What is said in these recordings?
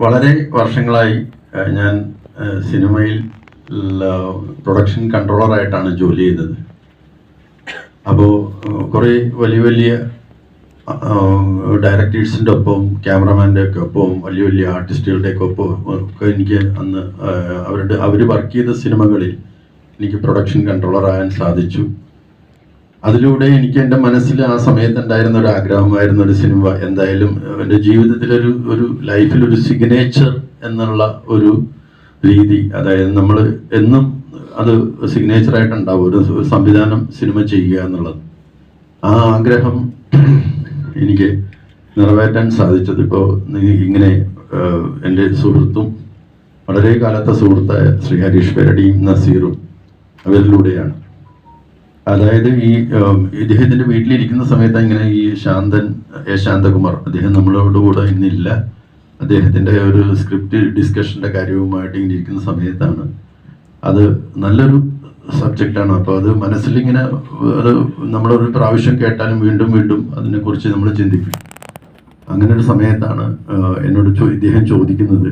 വളരെ വർഷങ്ങളായി ഞാൻ സിനിമയിൽ പ്രൊഡക്ഷൻ കൺട്രോളറായിട്ടാണ് ജോലി ചെയ്തത്. അപ്പോൾ കുറേ വലിയ വലിയ ഡയറക്ടേഴ്സിൻ്റെ ഒപ്പം ക്യാമറമാൻ്റെ ഒക്കെ ഒപ്പവും വലിയ വലിയ ആർട്ടിസ്റ്റുകളുടെയൊക്കെ ഒപ്പം ഒക്കെ എനിക്ക് അന്ന് അവർ വർക്ക് ചെയ്ത സിനിമകളിൽ എനിക്ക് പ്രൊഡക്ഷൻ കൺട്രോളറാകാൻ സാധിച്ചു. അതിലൂടെ എനിക്ക് എൻ്റെ മനസ്സിൽ ആ സമയത്തുണ്ടായിരുന്ന ഒരു ആഗ്രഹമായിരുന്ന ഒരു സിനിമ എന്തായാലും എൻ്റെ ജീവിതത്തിലൊരു ലൈഫിലൊരു സിഗ്നേച്ചർ എന്നുള്ള ഒരു രീതി, അതായത് നമ്മൾ എന്നും അത് സിഗ്നേച്ചറായിട്ടുണ്ടാവും ഒരു സംവിധാനം സിനിമ ചെയ്യുക എന്നുള്ളത്. ആ ആഗ്രഹം എനിക്ക് നിറവേറ്റാൻ സാധിച്ചത് ഇപ്പോൾ ഇങ്ങനെ എൻ്റെ സുഹൃത്തും വളരെ കാലത്തെ സുഹൃത്തായ ശ്രീ ഹരീഷ് പെരടിയും നസീറും അവരിലൂടെയാണ്. അതായത് ഇദ്ദേഹത്തിൻ്റെ വീട്ടിലിരിക്കുന്ന സമയത്ത് ഇങ്ങനെ ഈ ശാന്തകുമാർ അദ്ദേഹം നമ്മളോട് കൂടെ ഇന്നില്ല, അദ്ദേഹത്തിൻ്റെ ഒരു സ്ക്രിപ്റ്റ് ഡിസ്കഷൻ്റെ കാര്യവുമായിട്ട് ഇങ്ങനെ ഇരിക്കുന്ന സമയത്താണ് അത് നല്ലൊരു സബ്ജക്റ്റാണ്. അപ്പോൾ അത് മനസ്സിലിങ്ങനെ അത് നമ്മളൊരു പ്രാവശ്യം കേട്ടാലും വീണ്ടും വീണ്ടും അതിനെക്കുറിച്ച് നമ്മൾ ചിന്തിക്കും. അങ്ങനെ ഒരു സമയത്താണ് എന്നോട് ഇദ്ദേഹം ചോദിക്കുന്നത്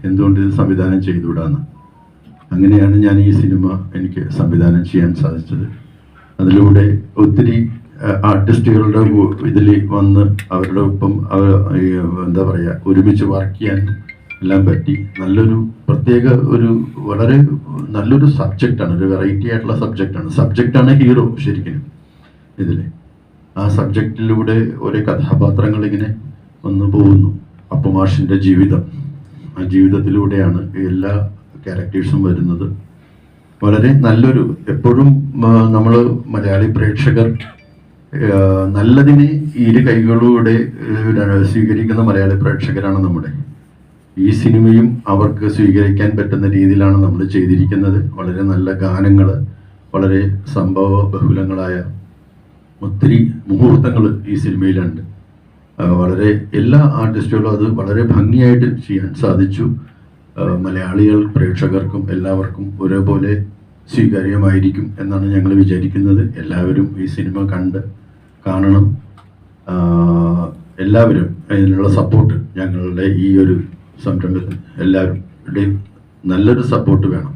എന്തുകൊണ്ട് ഇത് സംവിധാനം ചെയ്തുകൂടാന്ന്. അങ്ങനെയാണ് ഞാൻ ഈ സിനിമ എനിക്ക് സംവിധാനം ചെയ്യാൻ സാധിച്ചത്. അതിലൂടെ ഒത്തിരി ആർട്ടിസ്റ്റുകളുടെ ഇതിൽ വന്ന് അവരുടെ ഒപ്പം എന്താ പറയുക ഒരുമിച്ച് വർക്ക് ചെയ്യാൻ എല്ലാം പറ്റി. നല്ലൊരു പ്രത്യേക വളരെ നല്ലൊരു സബ്ജക്റ്റാണ്, ഒരു വെറൈറ്റി ആയിട്ടുള്ള സബ്ജക്റ്റാണ് ഹീറോ ശരിക്കും ഇതിൽ. ആ സബ്ജക്റ്റിലൂടെ ഓരോ കഥാപാത്രങ്ങൾ ഇങ്ങനെ വന്നു പോകുന്നു. അപ്പുമാഷിൻ്റെ ജീവിതം, ആ ജീവിതത്തിലൂടെയാണ് എല്ലാ ക്യാരക്ടേഴ്സും വരുന്നത്. വളരെ നല്ലൊരു എപ്പോഴും നമ്മൾ മലയാളി പ്രേക്ഷകർ നല്ലതിനെ ഇരു കൈകളിലൂടെ സ്വീകരിക്കുന്ന മലയാളി പ്രേക്ഷകരാണ് നമ്മുടെ. ഈ സിനിമയും അവർക്ക് സ്വീകരിക്കാൻ പറ്റുന്ന രീതിയിലാണ് നമ്മൾ ചെയ്തിരിക്കുന്നത്. വളരെ നല്ല ഗാനങ്ങൾ, വളരെ സംഭവ ബഹുലങ്ങളായ ഒത്തിരി മുഹൂർത്തങ്ങൾ ഈ സിനിമയിലുണ്ട്. വളരെ എല്ലാ ആർട്ടിസ്റ്റുകളും അത് വളരെ ഭംഗിയായിട്ട് ചെയ്യാൻ സാധിച്ചു. മലയാളികൾ പ്രേക്ഷകർക്കും എല്ലാവർക്കും ഒരേപോലെ സ്വീകാര്യമായിരിക്കും എന്നാണ് ഞങ്ങൾ വിചാരിക്കുന്നത്. എല്ലാവരും ഈ സിനിമ കാണണം. എല്ലാവരും അതിനുള്ള സപ്പോർട്ട്, ഞങ്ങളുടെ ഈ ഒരു സംരംഭത്തിൽ എല്ലാവരുടെയും നല്ലൊരു സപ്പോർട്ട് വേണം.